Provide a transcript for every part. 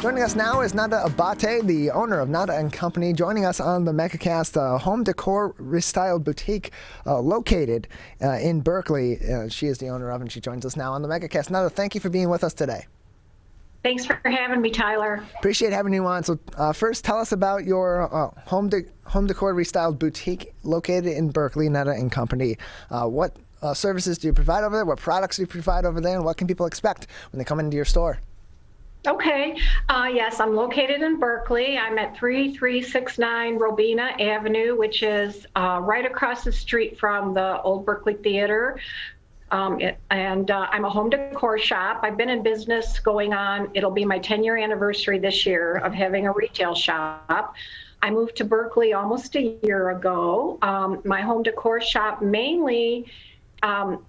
Joining us now is Nada Abbate, the owner of Nada & Company, joining us on the MegaCast, Home Decor Restyle Boutique, located in Berkley. She is the owner of, and she joins us now on the MegaCast. Nada, thank you for being with us today. Thanks for having me, Tyler. Appreciate having you on. So first, tell us about your Home Decor Restyle Boutique located in Berkley, Nada & Company. What services do you provide over there? What products do you provide over there? And what can people expect when they come into your store? Okay. Yes, I'm located in Berkley. I'm at 3369 Robina Avenue, which is right across the street from the old Berkley Theater. I'm a home decor shop. I've been in business going on, it'll be my 10-year anniversary this year of having a retail shop. I moved to Berkley almost a year ago. My home decor shop mainly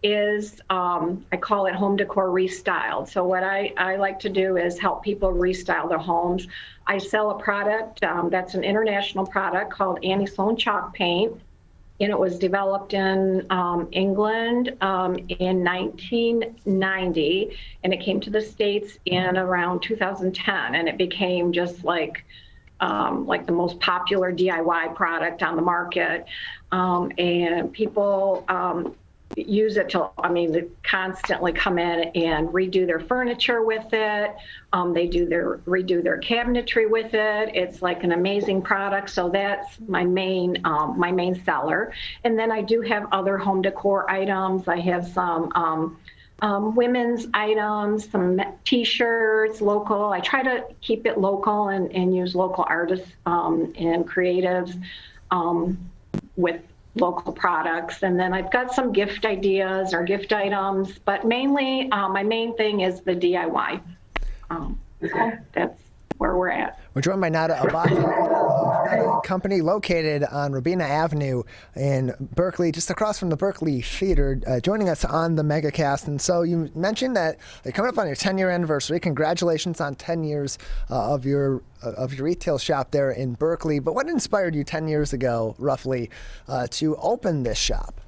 is, I call it Home Decor Restyled. So what I like to do is help people restyle their homes. I sell a product that's an international product called Sloan chalk paint. And it was developed in England in 1990, and it came to the States in around 2010, and it became just like the most popular DIY product on the market. And people use it to, they constantly come in and redo their furniture with it. They redo their cabinetry with it. It's like an amazing product. So that's my main seller. And then I do have other home decor items. I have some women's items, some t-shirts, local. I try to keep it local and use local artists and creatives with local products. And then I've got some gift ideas or gift items, but mainly my main thing is the DIY. So that's where we're at. We're joined by Nada Abbate, owner of Nada & Company, located on Robina Avenue in Berkley, just across from the Berkley Theater, joining us on the MegaCast. And so you mentioned that you're coming up on your 10-year anniversary. Congratulations on 10 years of your retail shop there in Berkley. But what inspired you 10 years ago, roughly, to open this shop?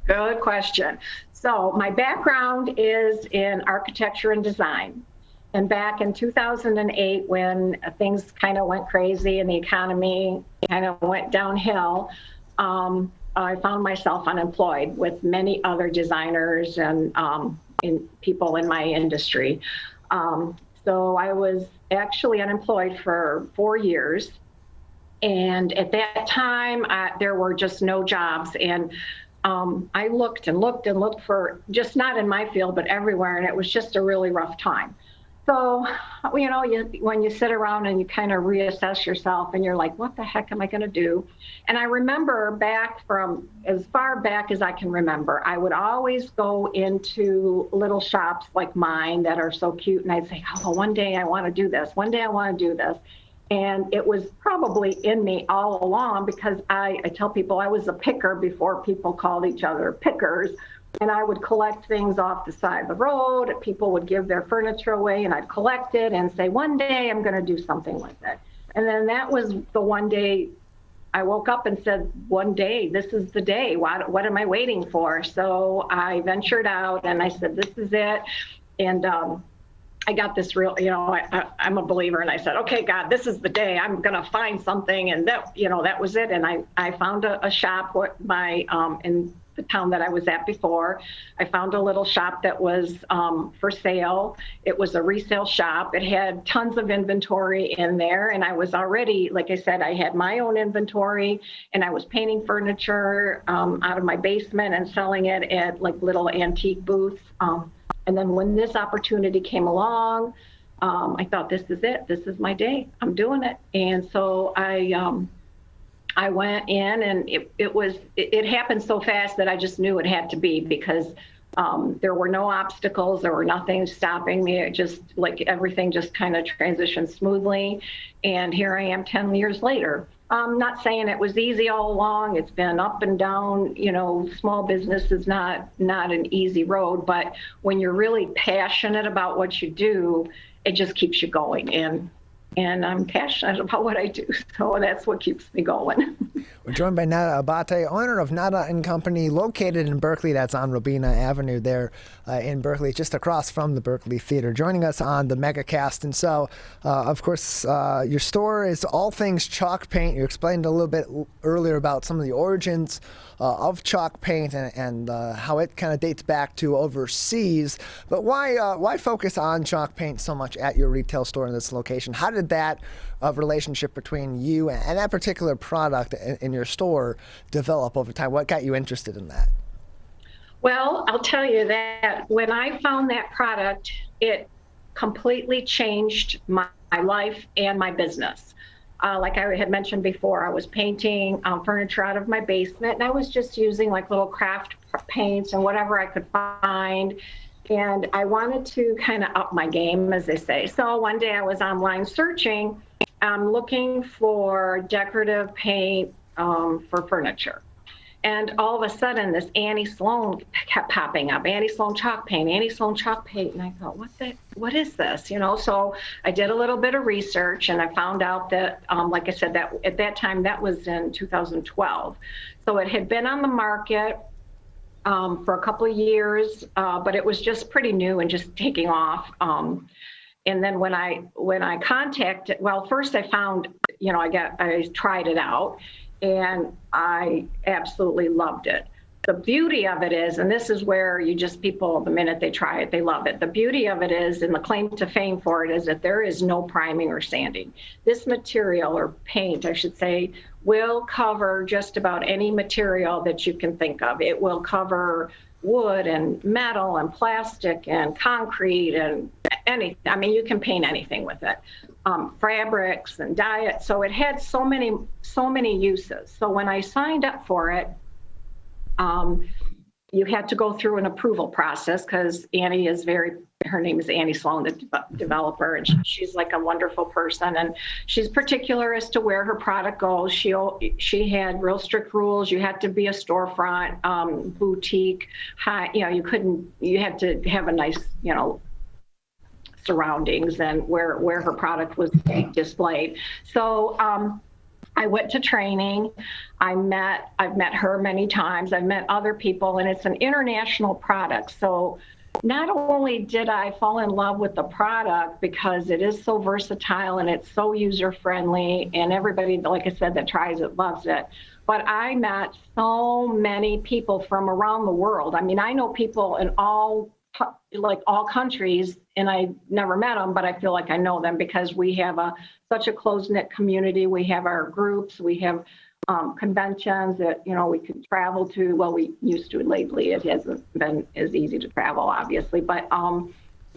Good question. So my background is in architecture and design. And back in 2008, when things kind of went crazy and the economy kind of went downhill, I found myself unemployed with many other designers and people in my industry. So I was actually unemployed for 4 years. And at that time, there were just no jobs. And I looked and looked and looked for, just not in my field, but everywhere. And it was just a really rough time. So, when you sit around and you kind of reassess yourself and you're like, what the heck am I going to do? And I remember back from as far back as I can remember, I would always go into little shops like mine that are so cute. And I'd say, oh, one day I want to do this. One day I want to do this. And it was probably in me all along because I tell people I was a picker before people called each other pickers. And I would collect things off the side of the road. People would give their furniture away, and I'd collect it and say, one day I'm going to do something with it. And then that was the one day I woke up and said, one day, this is the day. What am I waiting for? So I ventured out, and I said, this is it. And I got this real, I'm a believer. And I said, okay, God, this is the day. I'm going to find something. And that was it. And I found a shop in the town that I was at before. I found a little shop that was for sale. It was a resale shop. It had tons of inventory in there. And I was already, like I said, I had my own inventory, and I was painting furniture out of my basement and selling it at like little antique booths. And then when this opportunity came along, I thought, this is it. This is my day. I'm doing it. And so I went in, and it happened so fast that I just knew it had to be, because there were no obstacles, there were nothing stopping me. It just, like, everything just kind of transitioned smoothly. And here I am 10 years later. I'm not saying it was easy all along. It's been up and down. Small business is not an easy road, but when you're really passionate about what you do, it just keeps you going. And and I'm passionate about what I do. So that's what keeps me going. We're joined by Nada Abbate, owner of Nada & Company, located in Berkley. That's on Robina Avenue there in Berkley, just across from the Berkley Theater, joining us on the MegaCast. And so, of course, your store is all things chalk paint. You explained a little bit earlier about some of the origins of chalk paint and how it kind of dates back to overseas. But why focus on chalk paint so much at your retail store in this location? How did that relationship between you and that particular product in your store develop over time? What got you interested in that? Well, I'll tell you that when I found that product, it completely changed my life and my business. Like I had mentioned before, I was painting furniture out of my basement, and I was just using like little craft paints and whatever I could find. And I wanted to kind of up my game, as they say. So one day I was online searching, looking for decorative paint for furniture. And all of a sudden, this Annie Sloan kept popping up. Annie Sloan chalk paint, Annie Sloan chalk paint. And I thought, what is this? You know, so I did a little bit of research, and I found out that, like I said, that at that time, that was in 2012. So it had been on the market for a couple of years, but it was just pretty new and just taking off. And then when I contacted, well, first I found, you know, I tried it out, and I absolutely loved it. The beauty of it is, and this is where people, the minute they try it, they love it. The beauty of it is, and the claim to fame for it is that there is no priming or sanding. This material, or paint, I should say, will cover just about any material that you can think of. It will cover wood and metal and plastic and concrete and anything. I mean, you can paint anything with it. Fabrics and dye. So it had so many uses. So when I signed up for it, you had to go through an approval process because Annie is her name is Annie Sloan, the developer, and she's like a wonderful person, and she's particular as to where her product goes. She had real strict rules. You had to be a storefront, boutique, high, you know, you had to have a nice, you know, surroundings and where her product was displayed. So I went to training. I've met her many times. I've met other people, and it's an international product. So not only did I fall in love with the product because it is so versatile and it's so user-friendly, and everybody, like I said, that tries it loves it, but I met so many people from around the world. I mean, I know people in all countries, and I never met them, but I feel like I know them because we have such a close-knit community. We have our groups, we have conventions that, you know, we can travel to. Well, we used to lately. It hasn't been as easy to travel, obviously. But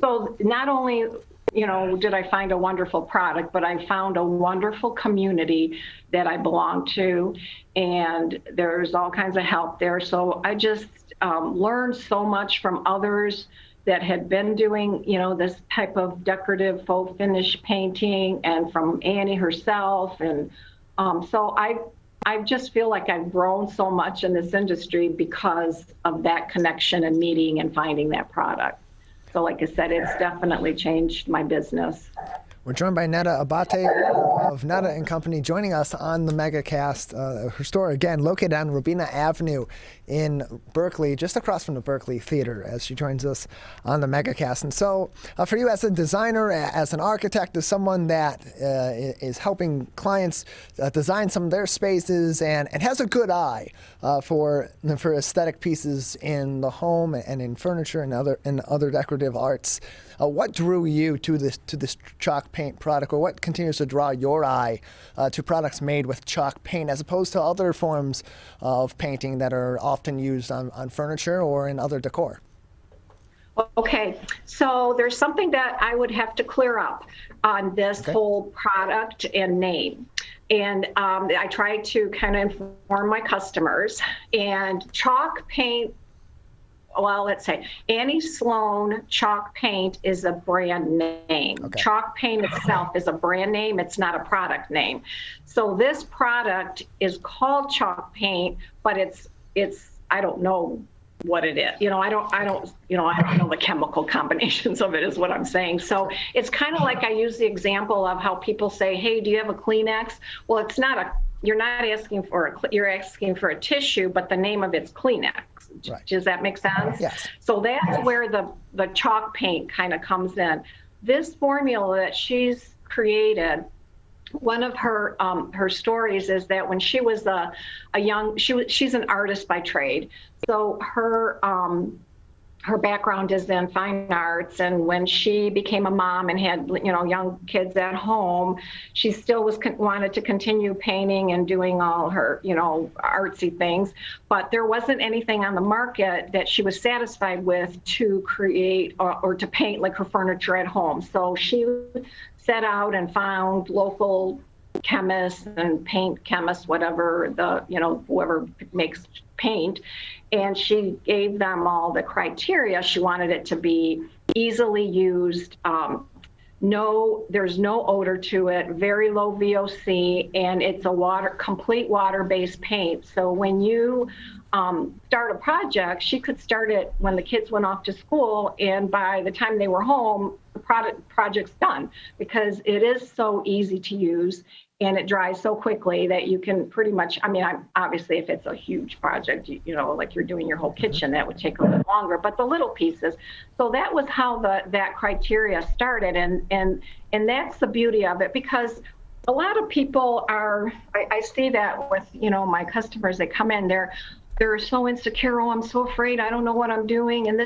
so not only, you know, did I find a wonderful product, but I found a wonderful community that I belong to, and there's all kinds of help there. So I just learned so much from others that had been doing, you know, this type of decorative faux finish painting, and from Annie herself. And so I just feel like I've grown so much in this industry because of that connection and meeting and finding that product. So like I said, it's definitely changed my business. We're joined by Nada Abbate of Nada & Company, joining us on the MegaCast. Her store, again, located on Robina Avenue in Berkley, just across from the Berkley Theater, as she joins us on the MegaCast. And so for you as a designer, as an architect, as someone that is helping clients design some of their spaces and has a good eye for aesthetic pieces in the home and in furniture and other decorative arts, what drew you to this chalk paint product, or what continues to draw your eye to products made with chalk paint as opposed to other forms of painting that are often used on furniture or in other decor? Okay, so there's something that I would have to clear up on this whole product and name. And I try to kind of inform my customers. And chalk paint, well, let's say Annie Sloan chalk paint is a brand name. Okay. Chalk paint itself is a brand name. It's not a product name. So this product is called chalk paint, but it's I don't know what it is. I don't know the chemical combinations of it is what I'm saying. So it's kind of like I use the example of how people say, hey, do you have a Kleenex? Well, it's not you're not asking for you're asking for a tissue, but the name of it's Kleenex. Right. Does that make sense? Yes. So that's where the chalk paint kind of comes in. This formula that she's created, one of her stories is that when she was she's an artist by trade. So her background is in fine arts, and when she became a mom and had young kids at home, she still wanted to continue painting and doing all her artsy things, but there wasn't anything on the market that she was satisfied with to create or to paint like her furniture at home. So she set out and found local chemists and paint chemists, whatever whoever makes paint, and she gave them all the criteria. She wanted it to be easily used, there's no odor to it, very low VOC, and it's a complete water-based paint. So when you start a project, she could start it when the kids went off to school, and by the time they were home, the project's done, because it is so easy to use and it dries so quickly that you can pretty much, obviously if it's a huge project, like you're doing your whole kitchen, that would take a little longer, but the little pieces. So that was how that criteria started, and that's the beauty of it, because a lot of people I see that with, my customers that come in, they're so insecure. Oh, I'm so afraid. I don't know what I'm doing. And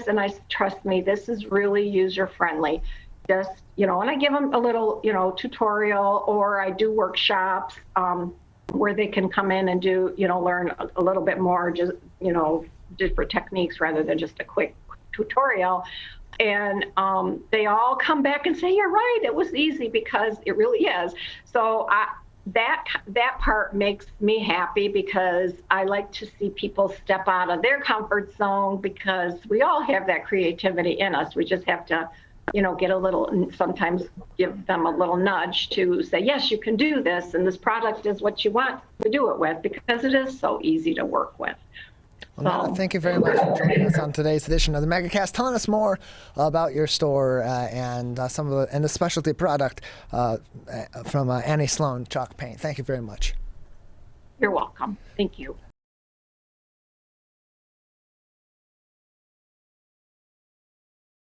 trust me, this is really user friendly. Just, and I give them a little, tutorial, or I do workshops where they can come in and do, learn a little bit more, just, different techniques rather than just a quick tutorial. And they all come back and say, you're right, it was easy, because it really is. So that part makes me happy, because I like to see people step out of their comfort zone, because we all have that creativity in us. We just have to, get a little, sometimes give them a little nudge to say, yes, you can do this, and this product is what you want to do it with, because it is so easy to work with. Well, Nada, thank you very much for joining us on today's edition of the MegaCast, telling us more about your store and some of the specialty product from Annie Sloan chalk paint. Thank you very much. You're welcome. Thank you.